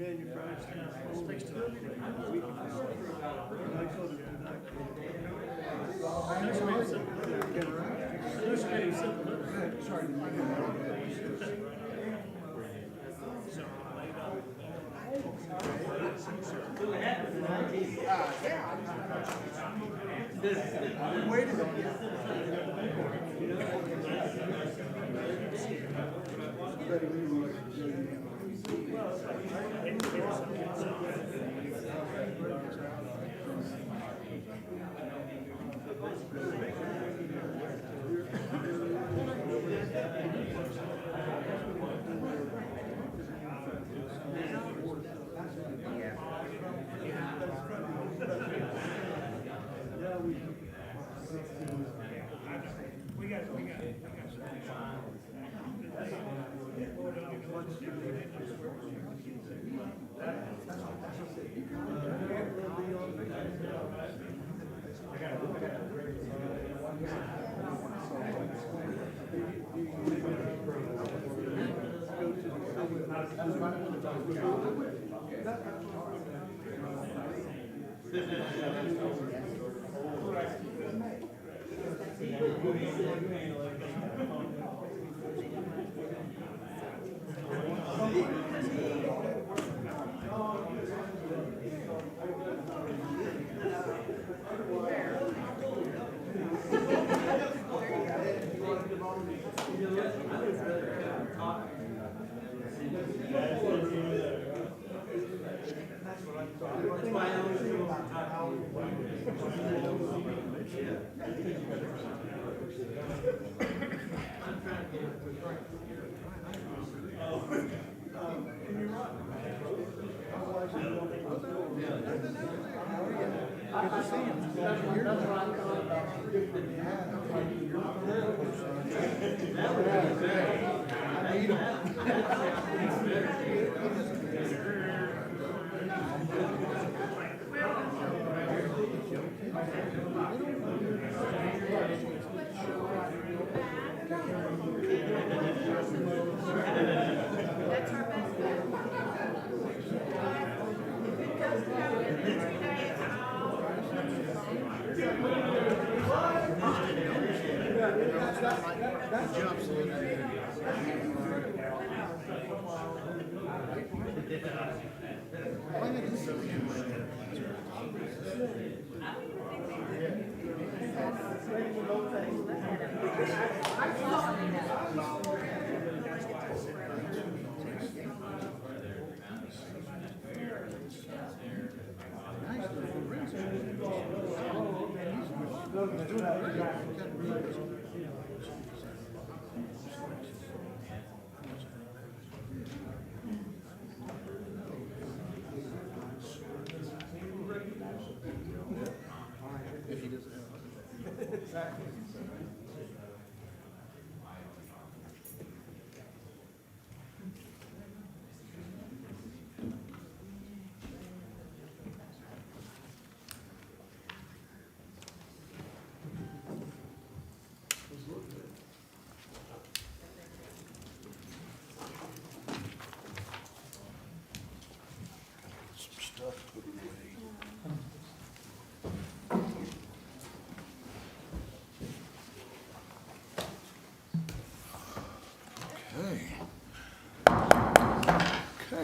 Wait a minute.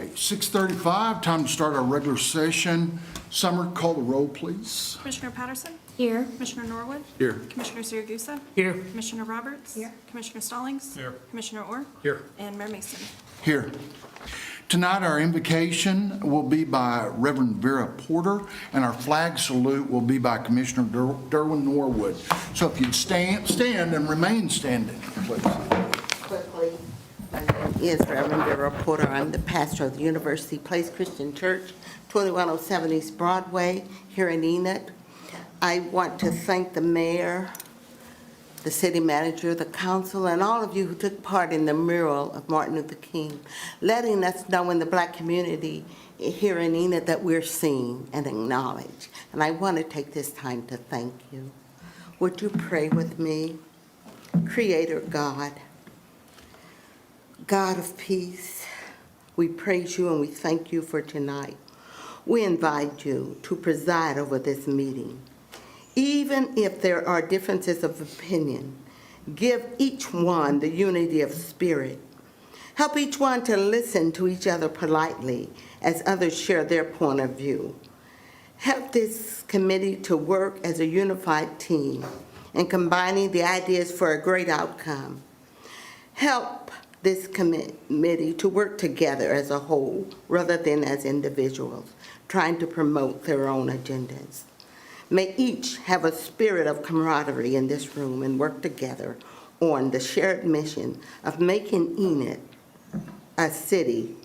Okay, 6:35, time to start our regular session. Summer, call the roll, please. Commissioner Patterson? Here. Commissioner Norwood? Here. Commissioner Siragusa? Here. Commissioner Roberts? Here. Commissioner Stallings? Here. Commissioner Orr? Here. And Mayor Mason. Here. Tonight, our invocation will be by Reverend Vera Porter, and our flag salute will be by Commissioner Derwin Norwood. So if you'd stand and remain standing, please. Quickly, my name is Reverend Vera Porter. I'm the pastor of the University Place Christian Church, 2107 East Broadway, here in Enid. I want to thank the mayor, the city manager, the council, and all of you who took part in the mural of Martin Luther King, letting us know in the Black community here in Enid that we're seen and acknowledged. And I want to take this time to thank you. Would you pray with me? Creator God, God of peace, We praise you and we thank you for tonight. We invite you to preside over this meeting. Even if there are differences of opinion, give each one the unity of spirit. Help each one to listen to each other politely as others share their point of view. Help this committee to work as a unified team and combining the ideas for a great outcome. Help this committee to work together as a whole rather than as individuals, trying to promote their own agendas. May each have a spirit of camaraderie in this room and work together on the shared mission of making Enid a city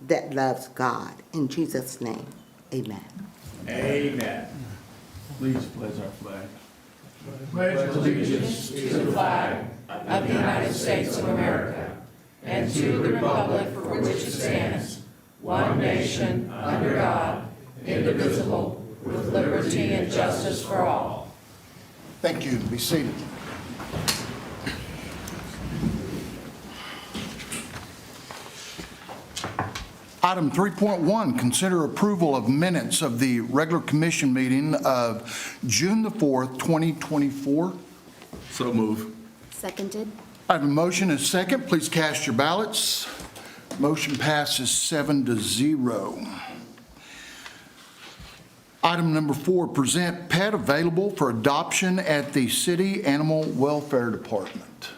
that loves God. In Jesus' name, amen. Amen. Please pledge our flag. Pledge allegiance to the flag of the United States of America and to the republic for which it stands, one nation, under God, indivisible, with liberty and justice for all. Thank you. Be seated. Item 3.1, consider approval of minutes of the regular commission meeting of June the 4th, 2024. So move. Seconded. I have a motion and a second. Please cast your ballots. Motion passes 7-0. Item number 4, present pet available for adoption at the City Animal Welfare Department.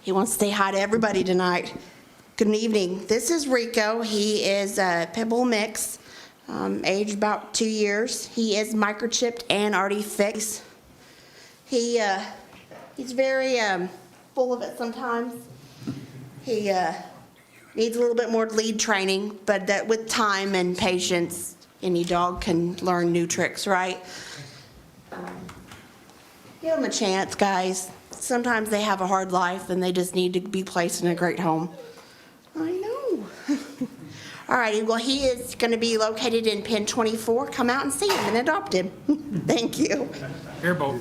He wants to say hi to everybody tonight. Good evening. This is Rico. He is a pit bull mix, aged about 2 years. He is microchipped and already fixed. He's very full of it sometimes. He needs a little bit more lead training, but that with time and patience, any dog can learn new tricks, right? Give him a chance, guys. Sometimes they have a hard life and they just need to be placed in a great home. I know. All righty, well, he is going to be located in Pen 24. Come out and see him and adopt him. Thank you. Airboat.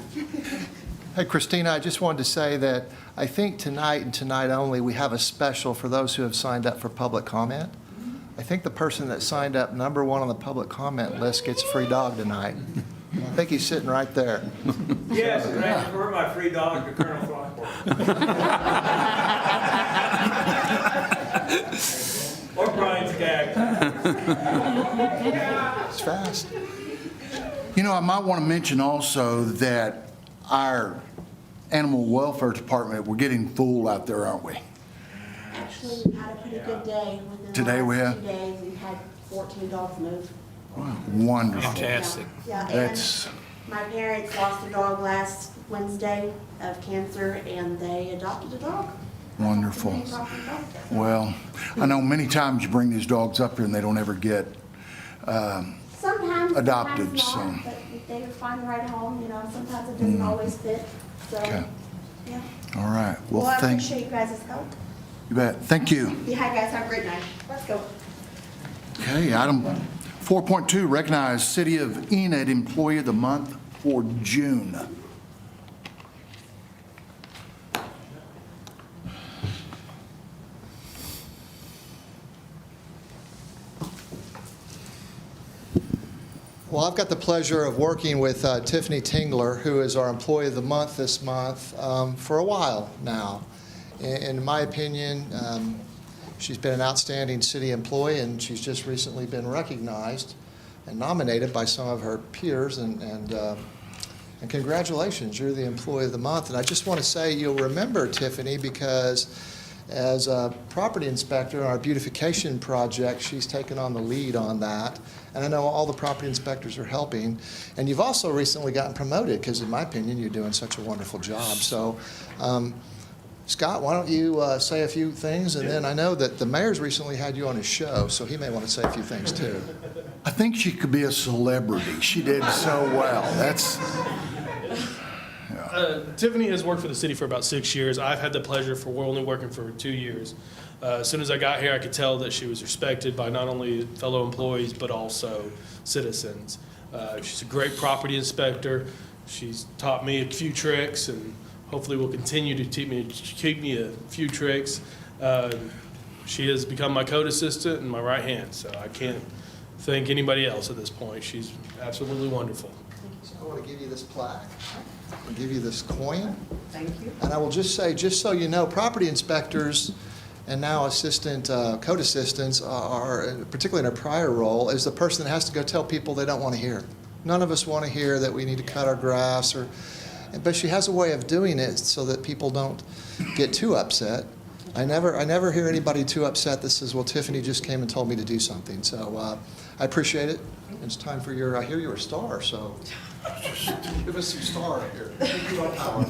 Hey, Christina, I just wanted to say that I think tonight and tonight only, we have a special for those who have signed up for public comment. I think the person that signed up number 1 on the public comment list gets a free dog tonight. I think he's sitting right there. Yes, and I prefer my free dog to Colonel Throckmorton. Or Brian Skaggs. It's fast. You know, I might want to mention also that our Animal Welfare Department, we're getting full out there, aren't we? Actually, we've had a pretty good day. Within Today the we last have? 2 days, we've had 14 dogs move. Wonderful. Fantastic. Yeah, That's- and my parents lost a dog last Wednesday of cancer, and they adopted a dog. Wonderful. They adopted a dog. Well, I know many times you bring these dogs up here and they don't ever get, Sometimes, adopted, sometimes not, so. but if they find the right home, you know, sometimes it doesn't always fit, so, Okay. yeah. all right. Well, Well, I thank appreciate you guys' help. you. Bet. Thank you. Yeah, guys, have a great night. Let's go. Okay, item 4.2, recognize City of Enid Employee of the Month for June. Well, I've got the pleasure of working with Tiffany Tingler, who is our Employee of the Month this month, for a while now. In my opinion, she's been an outstanding city employee, and she's just recently been recognized and nominated by some of her peers, and congratulations, you're the Employee of the Month. And I just want to say you'll remember Tiffany because as a property inspector on our beautification project, she's taken on the lead on that. And I know all the property inspectors are helping. And you've also recently gotten promoted because, in my opinion, you're doing such a wonderful job. So, Scott, why don't you say a few things? And then I know that the mayor's recently had you on his show, so he may want to say a few things too. I think she could be a celebrity. She did so well. That's, Tiffany has worked for the city for about 6 years. I've had the pleasure for only working for 2 years. As soon as I got here, I could tell that she was respected by not only fellow employees, but also citizens. She's a great property inspector. She's taught me a few tricks, and hopefully will continue to keep me a few tricks. She has become my code assistant and my right hand, so I can't thank anybody else at this point. She's absolutely wonderful. So I want to give you this plaque. I'll give you this coin. Thank you. And I will just say, just so you know, property inspectors and now code assistants are, particularly in a prior role, is the person that has to go tell people they don't want to hear. None of us want to hear that we need to cut our grass, but she has a way of doing it so that people don't get too upset. I never hear anybody too upset that says, well, Tiffany just came and told me to do something. So I appreciate it. It's time for I hear you're a star, so give us some star here. Thank you, Howard.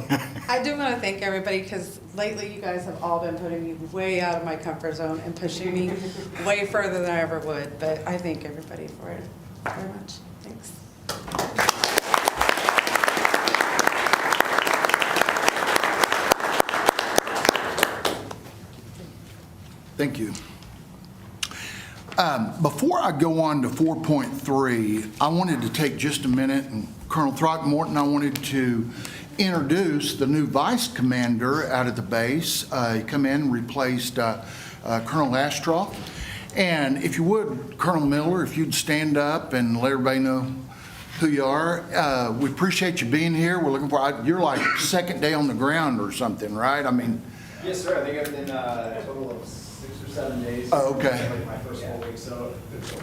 I do want to thank everybody because lately you guys have all been putting me way out of my comfort zone and pushing me way further than I ever would. But I thank everybody for it very much. Thanks. Thank you. Before I go on to 4.3, I wanted to take just a minute, and Colonel Throckmorton, I wanted to introduce the new vice commander out at the base. He come in and replaced Colonel Ashtroff. And if you would, Colonel Miller, if you'd stand up and let everybody know who you are. We appreciate you being here. We're looking for, you're like second day on the ground or something, right? I mean. Yes, sir. I think I've been a total of 6 or 7 days. Oh, okay. Like my first full week. So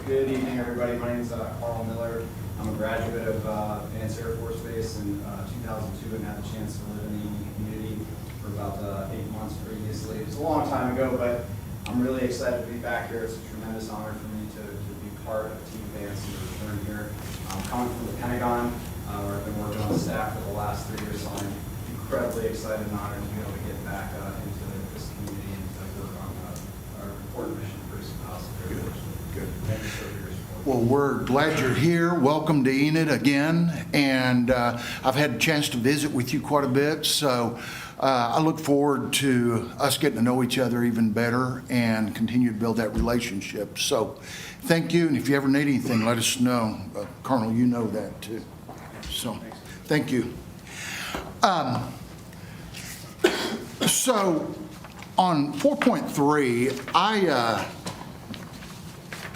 good evening, everybody. My name is Carl Miller. I'm a graduate of Vance Air Force Base in 2002 and had the chance to live in the Enid community for about 8 months previously. It's a long time ago, but I'm really excited to be back here. It's a tremendous honor for me to be part of Team Vance and to return here. I'm coming from the Pentagon, where I've been working on staff for the last 3 years, so I'm incredibly excited and honored to be able to get back into this community and to work on our important mission for some house. Good. Thank you for your support. Well, we're glad you're here. Welcome to Enid again. And I've had a chance to visit with you quite a bit, so I look forward to us getting to know each other even better and continue to build that relationship. So thank you, and if you ever need anything, let us know. Colonel, you know that too. So thank you. So on 4.3,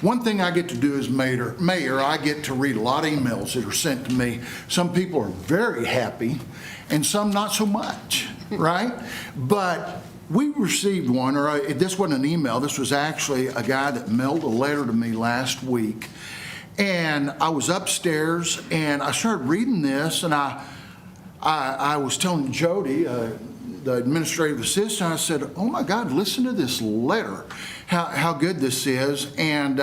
one thing I get to do as mayor, I get to read a lot of emails that are sent to me. Some people are very happy and some not so much, right? But we received one, or this wasn't an email, this was actually a guy that mailed a letter to me last week. And I was upstairs and I started reading this, and I was telling Jody, the administrative assistant, I said, oh my God, listen to this letter, how good this is. And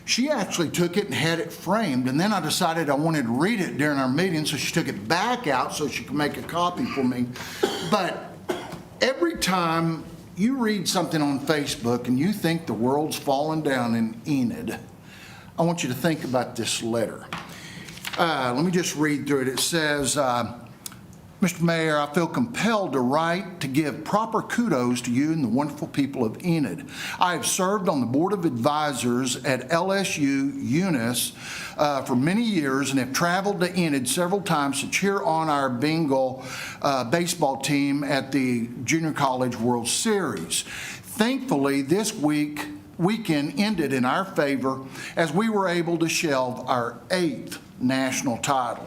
she actually took it and had it framed. And then I decided I wanted to read it during our meeting, so she took it back out so she could make a copy for me. But every time you read something on Facebook and you think the world's falling down in Enid, I want you to think about this letter. Let me just read through it. It says, Mr. Mayor, I feel compelled to write to give proper kudos to you and the wonderful people of Enid. I have served on the Board of Advisors at LSU Eunice for many years and have traveled to Enid several times to cheer on our Bengal baseball team at the Junior College World Series. Thankfully, this weekend ended in our favor as we were able to shelve our 8th national title.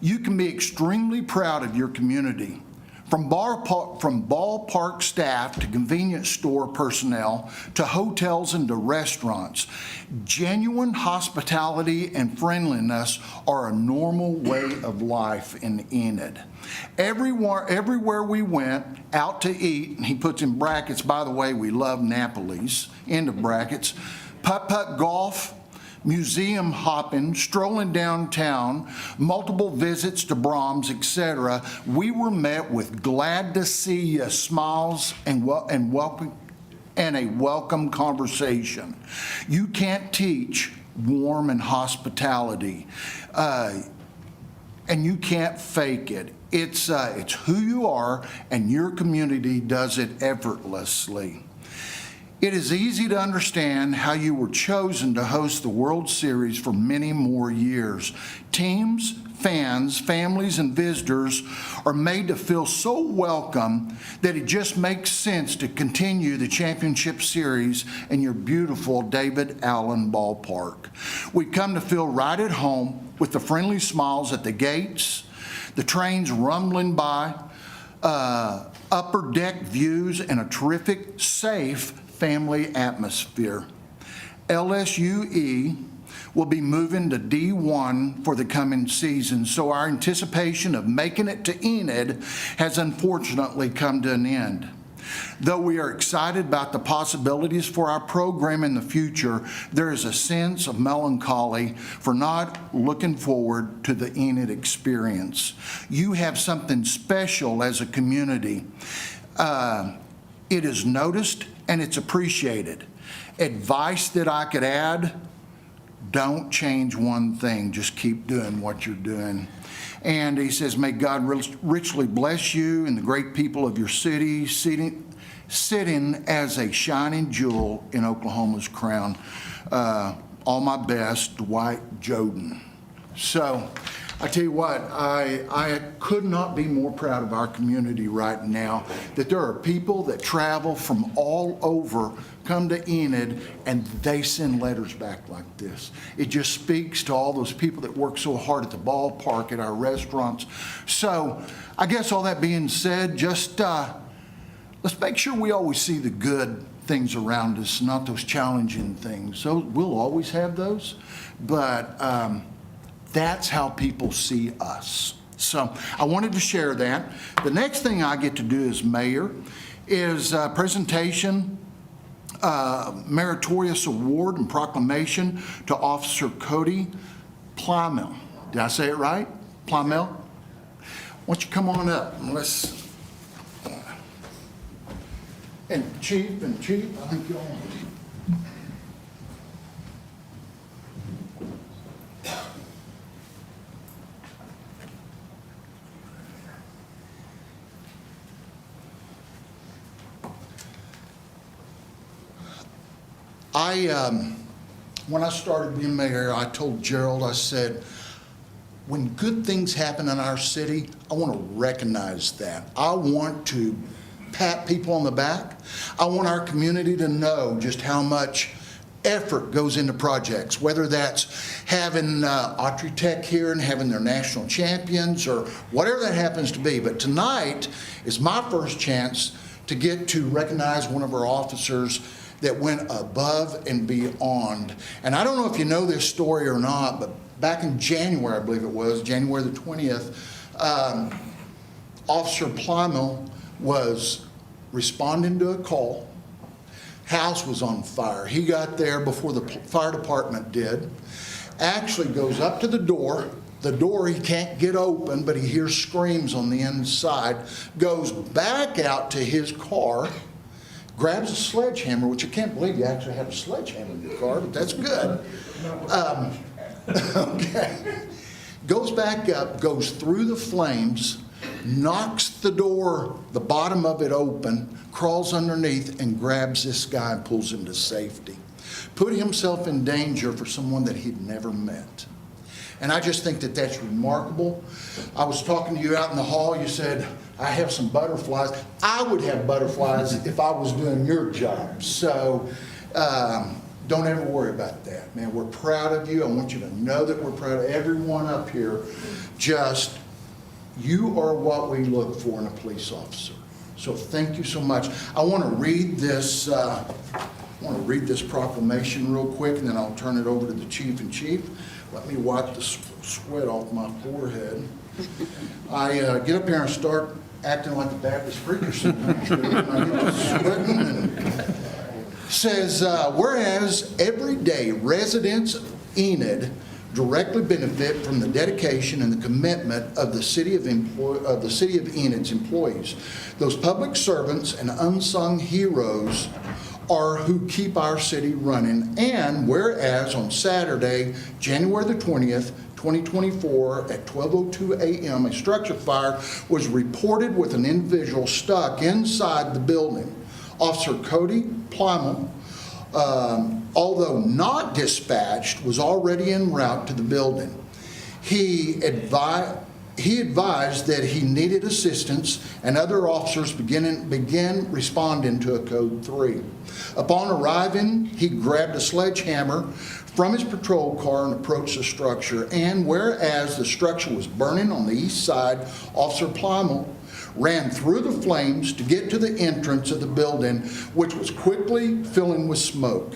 You can be extremely proud of your community. From ballpark staff to convenience store personnel to hotels and to restaurants, genuine hospitality and friendliness are a normal way of life in Enid. Everywhere we went out to eat, and he puts in brackets, by the way, we love Napoli's, end of brackets, putt-putt golf, museum hopping, strolling downtown, multiple visits to Brahms, etc., we were met with glad to see you smiles and welcome and a welcome conversation. You can't teach warm and hospitality, and you can't fake it. It's who you are, and your community does it effortlessly. It is easy to understand how you were chosen to host the World Series for many more years. Teams, fans, families, and visitors are made to feel so welcome that it just makes sense to continue the championship series in your beautiful David Allen Ballpark. We come to feel right at home with the friendly smiles at the gates, the trains rumbling by, upper deck views, and a terrific, safe family atmosphere. LSUE will be moving to D1 for the coming season, so our anticipation of making it to Enid has unfortunately come to an end. Though we are excited about the possibilities for our program in the future, there is a sense of melancholy for not looking forward to the Enid experience. You have something special as a community. It is noticed and it's appreciated. Advice that I could add: don't change one thing, just keep doing what you're doing. And he says, may God richly bless you and the great people of your city, sitting as a shining jewel in Oklahoma's crown. All my best, Dwight Joden. So I tell you what, I could not be more proud of our community right now, that there are people that travel from all over, come to Enid, and they send letters back like this. It just speaks to all those people that work so hard at the ballpark, at our restaurants. So I guess all that being said, just let's make sure we always see the good things around us, not those challenging things. So we'll always have those, but that's how people see us. So I wanted to share that. The next thing I get to do as mayor is a presentation, meritorious award and proclamation to Officer Cody Plymell. Did I say it right? Plymell? Why don't you come on up and let's, and Chief, I think you all. When I started being mayor, I told Gerald, I said, when good things happen in our city, I want to recognize that. I want to pat people on the back. I want our community to know just how much effort goes into projects, whether that's having Autry Tech here and having their national champions or whatever that happens to be. But tonight is my first chance to get to recognize one of our officers that went above and beyond. And I don't know if you know this story or not, but back in January, I believe it was, January the 20th, Officer Plymell was responding to a call. House was on fire. He got there before the fire department did. Actually goes up to the door. The door he can't get open, but he hears screams on the inside. Goes back out to his car, grabs a sledgehammer, which I can't believe you actually have a sledgehammer in your car, but that's good. Okay. Goes back up, goes through the flames, knocks the door, the bottom of it open, crawls underneath and grabs this guy and pulls him to safety. Put himself in danger for someone that he'd never met. And I just think that that's remarkable. I was talking to you out in the hall. You said, I have some butterflies. I would have butterflies if I was doing your job. So don't ever worry about that, man. We're proud of you. I want you to know that we're proud of everyone up here. Just, you are what we look for in a police officer. So thank you so much. I want to read this proclamation real quick, and then I'll turn it over to the chief and chief. Let me wipe the sweat off my forehead. I get up here and start acting like a Baptist preacher sometimes. I get sweating and says, whereas every day residents of Enid directly benefit from the dedication and the commitment of the city of Enid's employees. Those public servants and unsung heroes are who keep our city running. And whereas on Saturday, January the 20th, 2024 at 12:02 a.m., a structure fire was reported with an individual stuck inside the building. Officer Cody Plymel, although not dispatched, was already en route to the building. He advised that he needed assistance, and other officers began responding to a code 3. Upon arriving, he grabbed a sledgehammer from his patrol car and approached the structure. And whereas the structure was burning on the east side, Officer Plymel ran through the flames to get to the entrance of the building, which was quickly filling with smoke.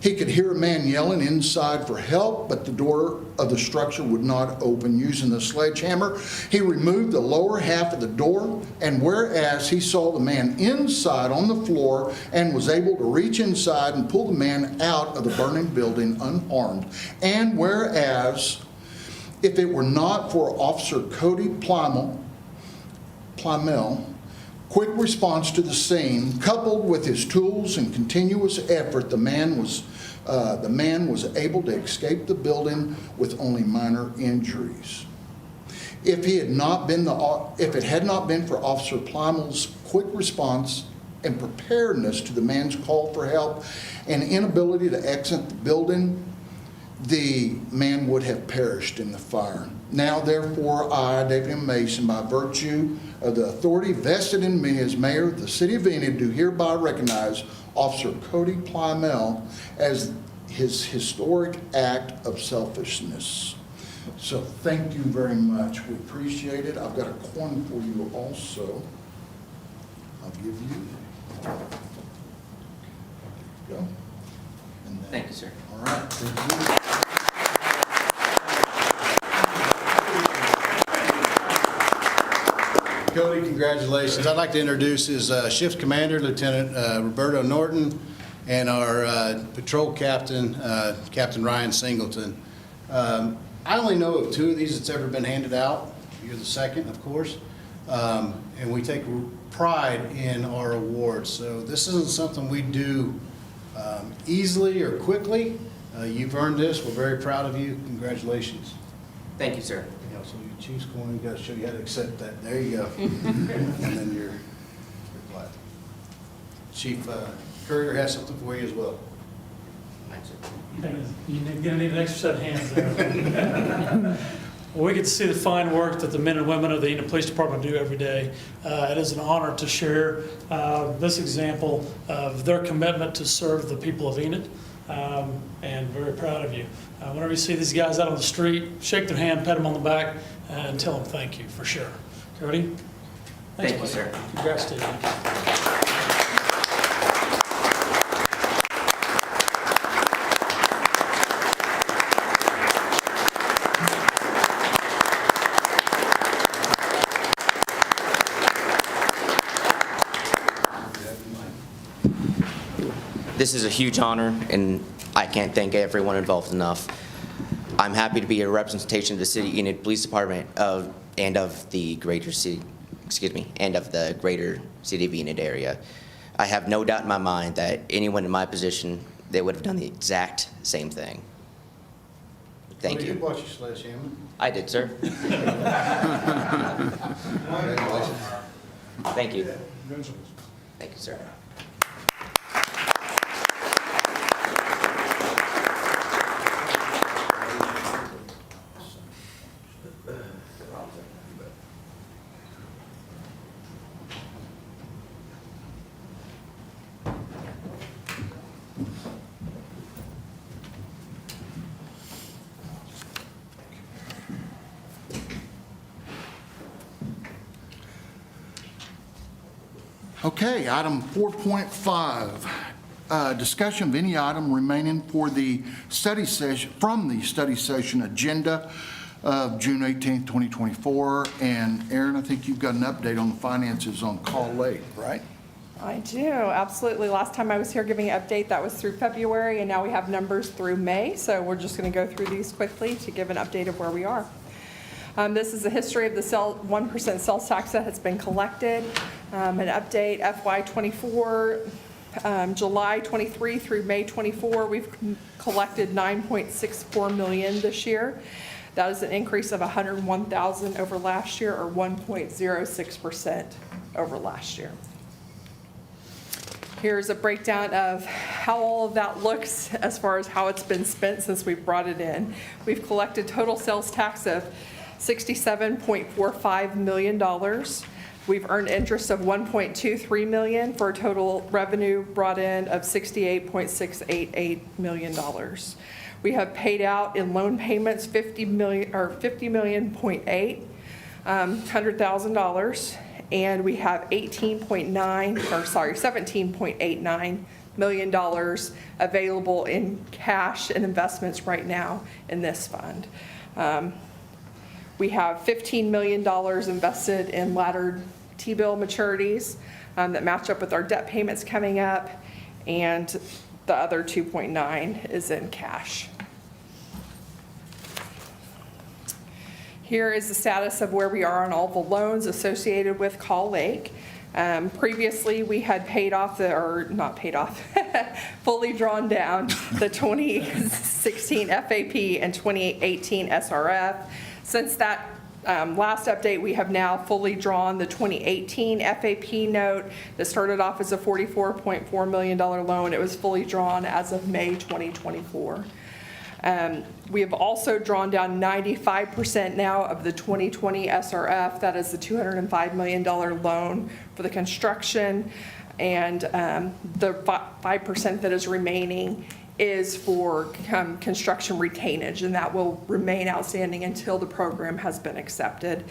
He could hear a man yelling inside for help, but the door of the structure would not open. Using the sledgehammer, he removed the lower half of the door, and whereas he saw the man inside on the floor and was able to reach inside and pull the man out of the burning building unharmed, and whereas if it were not for Officer Cody Plymel, quick response to the scene, coupled with his tools and continuous effort, the man was able to escape the building with only minor injuries. If it had not been for Officer Plymel's quick response and preparedness to the man's call for help and inability to exit the building, the man would have perished in the fire. Now, therefore, I, David M. Mason, by virtue of the authority vested in me as mayor of the city of Enid, do hereby recognize Officer Cody Plymel as his historic act of selfishness. So thank you very much. We appreciate it. I've got a coin for you also. I'll give you. There you go. And then- Thank you, sir. All right. Thank you. Cody, congratulations. I'd like to introduce his shift commander, Lieutenant Roberto Norton, and our patrol captain, Captain Ryan Singleton. I only know of 2 of these that's ever been handed out. You're the second, of course. And we take pride in our awards. So this isn't something we do easily or quickly. You've earned this. We're very proud of you. Congratulations. Thank you, sir. Yeah, so your chief's coin, you got to show you how to accept that. There you go. And then your plaque. Chief Courier has something for you as well. Thanks, sir. You're going to need an extra set of hands there. Well, we get to see the fine work that the men and women of the Enid Police Department do every day. It is an honor to share this example of their commitment to serve the people of Enid, and very proud of you. Whenever you see these guys out on the street, shake their hand, pat them on the back, and tell them thank you, for sure. Cody? Thank you, buddy. sir. Congrats to you. This is a huge honor, and I can't thank everyone involved enough. I'm happy to be a representation of the City Enid Police Department and of the greater city, and of the greater City of Enid area. I have no doubt in my mind that anyone in my position, they would have done the exact same thing. Thank Cody, you. You bought your sledgehammer. I did, sir. Congratulations. Thank you. Thank you, sir. Okay, item 4.5, discussion of any item remaining for the study session, from the study session agenda of June 18th, 2024. And Aaron, I think you've got an update on the finances on call late, right? I do, absolutely. Last time I was here giving an update, that was through February, and now we have numbers through May. So we're just going to go through these quickly to give an update of where we are. This is a history of the 1% sales tax that has been collected. An update, FY '24, July 23 through May 24, we've collected $9.64 million this year. That is an increase of $101,000 over last year, or 1.06% over last year. Here's a breakdown of how all of that looks as far as how it's been spent since we brought it in. We've collected total sales tax of $67.45 million. We've earned interest of $1.23 million for a total revenue brought in of $68.688 million. We have paid out in loan payments $50,000,000, and we have $17.89 million available in cash and investments right now in this fund. We have $15 million invested in laddered T-bill maturities that match up with our debt payments coming up, and the other 2.9 is in cash. Here is the status of where we are on all the loans associated with Call Lake. Previously, we had paid off fully drawn down the 2016 FAP and 2018 SRF. Since that last update, we have now fully drawn the 2018 FAP note that started off as a $44.4 million loan. It was fully drawn as of May 2024. We have also drawn down 95% now of the 2020 SRF. That is the $205 million loan for the construction, and the 5% that is remaining is for construction retainage, and that will remain outstanding until the program has been accepted.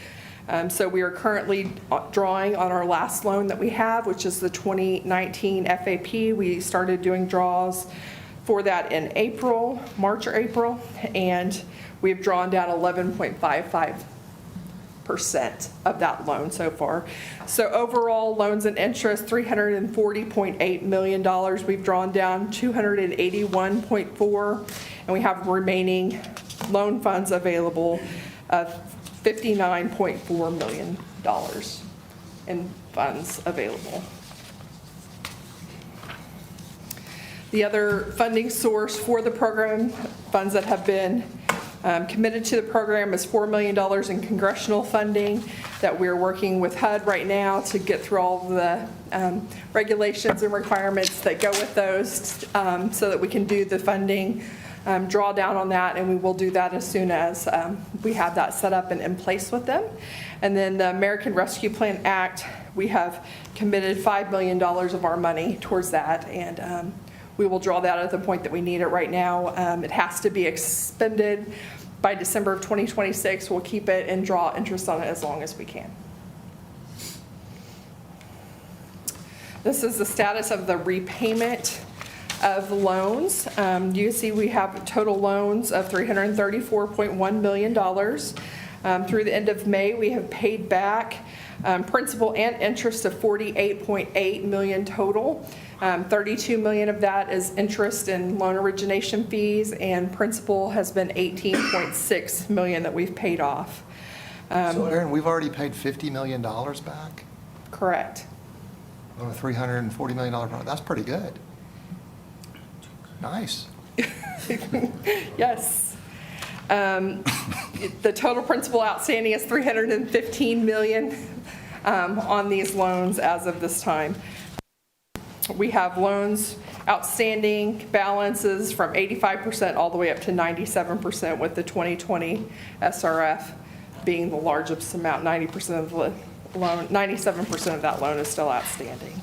So we are currently drawing on our last loan that we have, which is the 2019 FAP. We started doing draws for that in March or April, and we've drawn down 11.55% of that loan so far. So overall, loans and interest, $340.8 million. We've drawn down $281.4, and we have remaining loan funds available of $59.4 million in funds available. The other funding source for the program, funds that have been committed to the program, is $4 million in congressional funding that we're working with HUD right now to get through all the regulations and requirements that go with those, so that we can do the funding, draw down on that, and we will do that as soon as we have that set up and in place with them. And then the American Rescue Plan Act, we have committed $5 million of our money towards that, and we will draw that at the point that we need it right now. It has to be expended by December of 2026. We'll keep it and draw interest on it as long as we can. This is the status of the repayment of loans. You see we have total loans of $334.1 million. Through the end of May, we have paid back principal and interest of $48.8 million total. 32 million of that is interest and loan origination fees, and principal has been 18.6 million that we've paid off. So Aaron, we've already paid $50 million back Correct. on a $340 million project. That's pretty good. Nice. Yes. The total principal outstanding is $315 million on these loans as of this time. We have loans outstanding balances from 85% all the way up to 97%, with the 2020 SRF being the largest amount. 90% of the loan, 97% of that loan is still outstanding.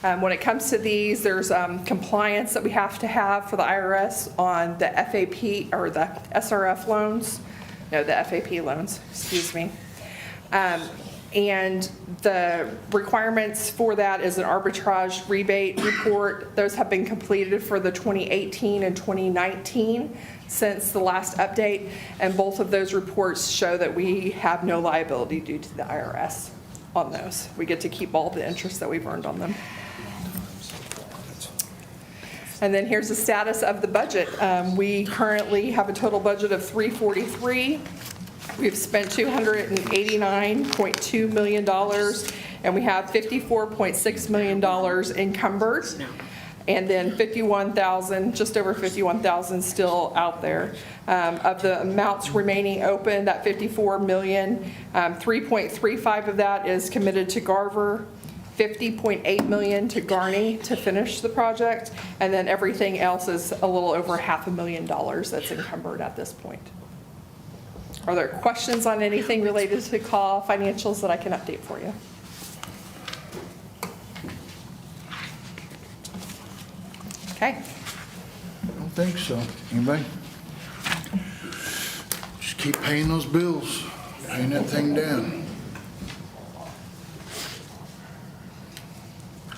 When it comes to these, there's compliance that we have to have for the IRS on the FAP or the SRF loans. No, the FAP loans, excuse me. And the requirements for that is an arbitrage rebate report. Those have been completed for the 2018 and 2019 since the last update, and both of those reports show that we have no liability due to the IRS on those. We get to keep all the interest that we've earned on them. And then here's the status of the budget. We currently have a total budget of $343. We've spent $289.2 million, and we have $54.6 million encumbered, and then 51,000, just over 51,000 still out there. Of the amounts remaining open, that 54 million, 3.35 of that is committed to Garver, $50.8 million to Garney to finish the project, and then everything else is a little over $500,000 that's encumbered at this point. Are there questions on anything related to CAW financials that I can update for you? Okay. I don't think so. Anybody? Just keep paying those bills, paying that thing down.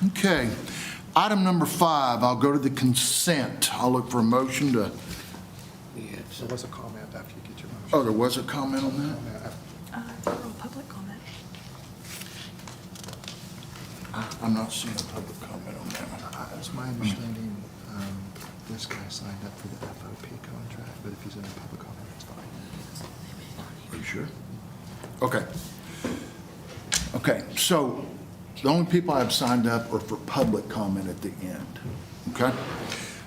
Okay. Item number 5, I'll go to the consent. I'll look for a motion to, There was a comment after you get your motion. oh, there was a comment on that? General public comment. I'm not seeing a public comment on that one. It's my understanding, this guy signed up for the FOP contract, but if he's in a public comment, it's fine. Are you sure? Okay. Okay, so the only people I've signed up are for public comment at the end. Okay?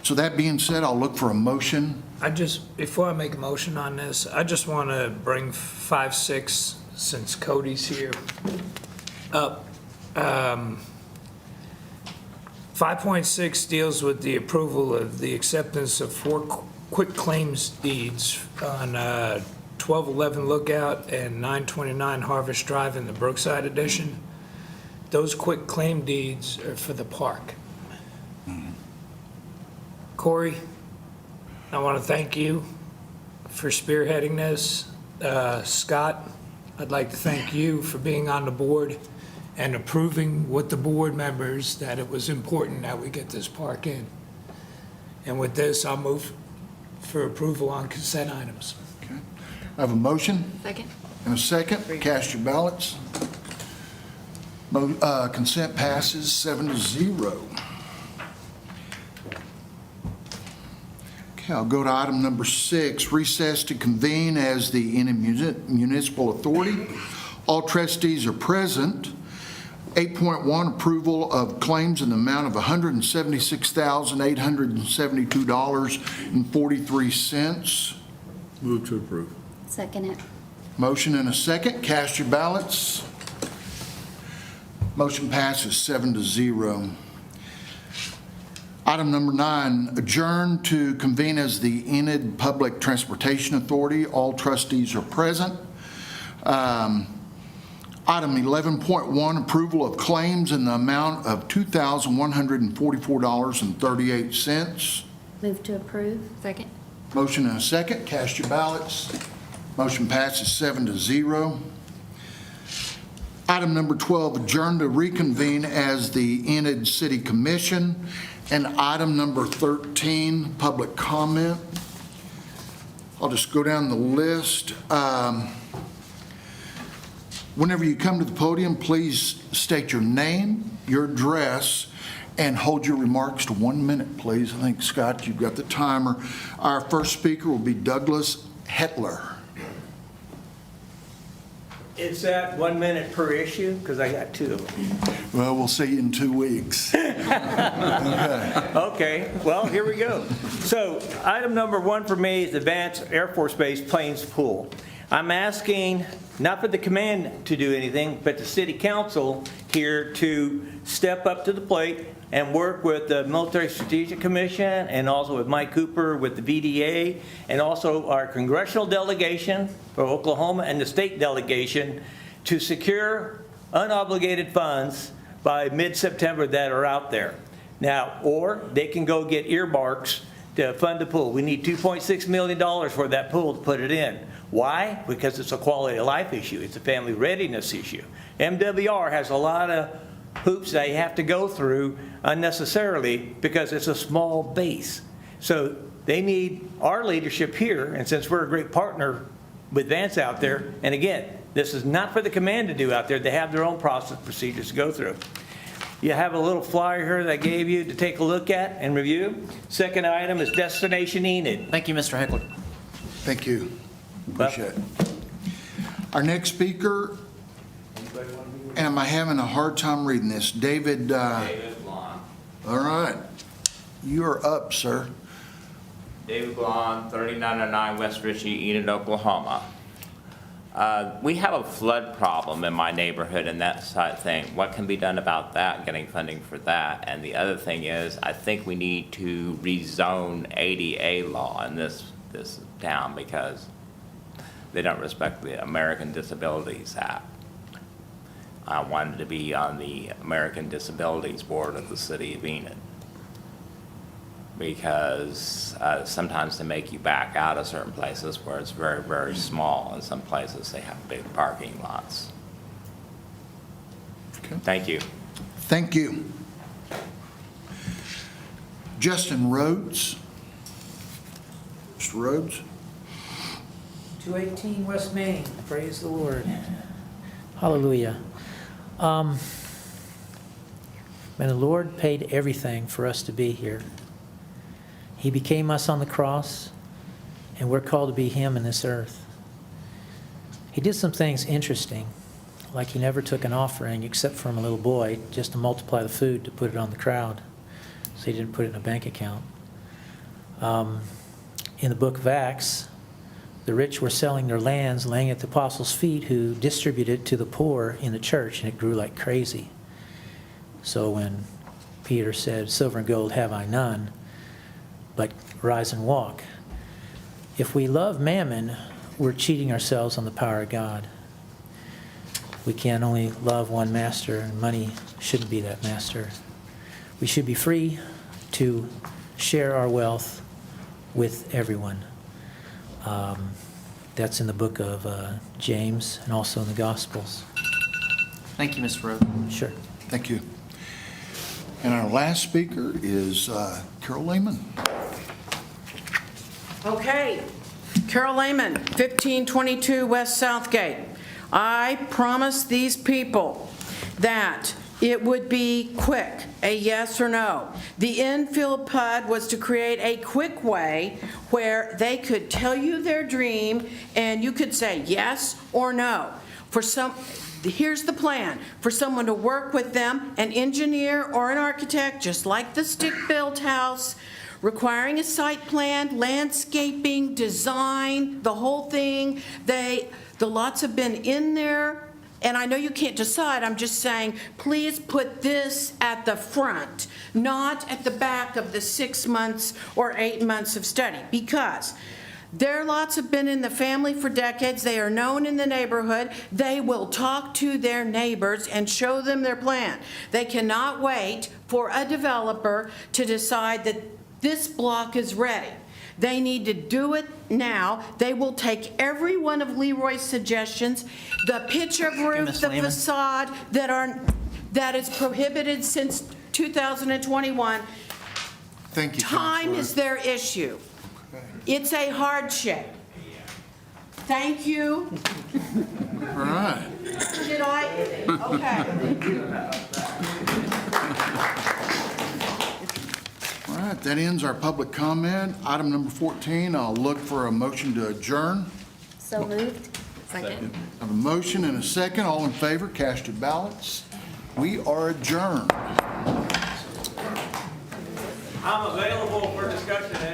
So that being said, I'll look for a motion. Before I make a motion on this, I just want to bring 5, 6, since Cody's here, up. 5.6 deals with the approval of the acceptance of 4 quick claims deeds on 1211 Lookout and 929 Harvest Drive in the Brookside Edition. Those quick claim deeds are for the park. Corey, I want to thank you for spearheading this. Scott, I'd like to thank you for being on the board and approving with the board members that it was important that we get this park in. And with this, I'll move for approval on consent items. Okay. I have a motion Second. and a second. Cast your ballots. Consent passes 7-0. Okay, I'll go to item number 6, recess to convene as the Enid Municipal Authority. All trustees are present. 8.1, approval of claims in the amount of $176,872.43. Move to approve. Second it. Motion and a second. Cast your ballots. Motion passes 7-0. Item number 9, adjourn to convene as the Enid Public Transportation Authority. All trustees are present. Item 11.1, approval of claims in the amount of $2,144.38. Move to approve. Second. Motion and a second. Cast your ballots. Motion passes 7-0. Item number 12, adjourn to reconvene as the Enid City Commission. And item number 13, public comment. I'll just go down the list. Whenever you come to the podium, please state your name, your address, and hold your remarks to 1 minute, please. I think, Scott, you've got the timer. Our first speaker will be Douglas Hetler. Is that 1 minute per issue? Because I got 2 of them. Well, we'll see you in 2 weeks. Okay. Okay, well, here we go. So item number 1 for me is Advanced Air Force Base Plains Pool. I'm asking not for the command to do anything, but the city council here to step up to the plate and work with the Military Strategic Commission and also with Mike Cooper with the VDA and also our congressional delegation for Oklahoma and the state delegation to secure unobligated funds by mid-September that are out there. Now, or they can go get earmarks to fund the pool. We need $2.6 million for that pool to put it in. Why? Because it's a quality of life issue. It's a family readiness issue. MWR has a lot of hoops they have to go through unnecessarily because it's a small base. So they need our leadership here, and since we're a great partner with Vance out there, and again, this is not for the command to do out there. They have their own process procedures to go through. You have a little flyer here that I gave you to take a look at and review. Second item is Destination Enid. Thank you, Mr. Heckler. Thank you. Appreciate it. Our next speaker, and am I having a hard time reading this? David. David Blond. All right. You are up, sir. David Blond, 3909 West Ritchie, Enid, Oklahoma. We have a flood problem in my neighborhood and that side thing. What can be done about that, getting funding for that? And the other thing is, I think we need to rezone ADA law in this town because they don't respect the American Disabilities Act. I wanted to be on the American Disabilities Board of the City of Enid because sometimes they make you back out of certain places where it's very, very small, and some places they have big parking lots. Okay. Thank you. Thank you. Justin Rhodes. Mr. Rhodes? 218 West Main, praise the Lord. Hallelujah. Man, the Lord paid everything for us to be here. He became us on the cross, and we're called to be Him in this earth. He did some things interesting, like He never took an offering except from a little boy just to multiply the food to put it on the crowd. So He didn't put it in a bank account. In the book of Acts, the rich were selling their lands, laying at the apostles' feet, who distributed it to the poor in the church, and it grew like crazy. So when Peter said, "Silver and gold have I none, but rise and walk," if we love mammon, we're cheating ourselves on the power of God. We can only love one master, and money shouldn't be that master. We should be free to share our wealth with everyone. That's in the book of James and also in the Gospels. Thank you, Mr. Rhodes. Sure. Thank you. And our last speaker is Carol Lehman. Okay, Carol Lehman, 1522 West Southgate. I promised these people that it would be quick, a yes or no. The infill PUD was to create a quick way where they could tell you their dream and you could say yes or no. Here's the plan. For someone to work with them, an engineer or an architect, just like the stick-built house, requiring a site plan, landscaping, design, the whole thing. The lots have been in there. And I know you can't decide, I'm just saying, please put this at the front, not at the back of the 6 months or 8 months of study, because their lots have been in the family for decades, they are known in the neighborhood, they will talk to their neighbors and show them their plan. They cannot wait for a developer to decide that this block is ready. They need to do it now. They will take every one of Leroy's suggestions, the pitch of roof, the facade that is prohibited since 2021. Thank you, Time Counselor. is their issue. It's a hardship. Thank you. All right. Did I? Okay. All right, that ends our public comment. Item number 14, I'll look for a motion to adjourn. So moved. Second. I have a motion and a second. All in favor, cast your ballots. We are adjourned. I'm available for discussion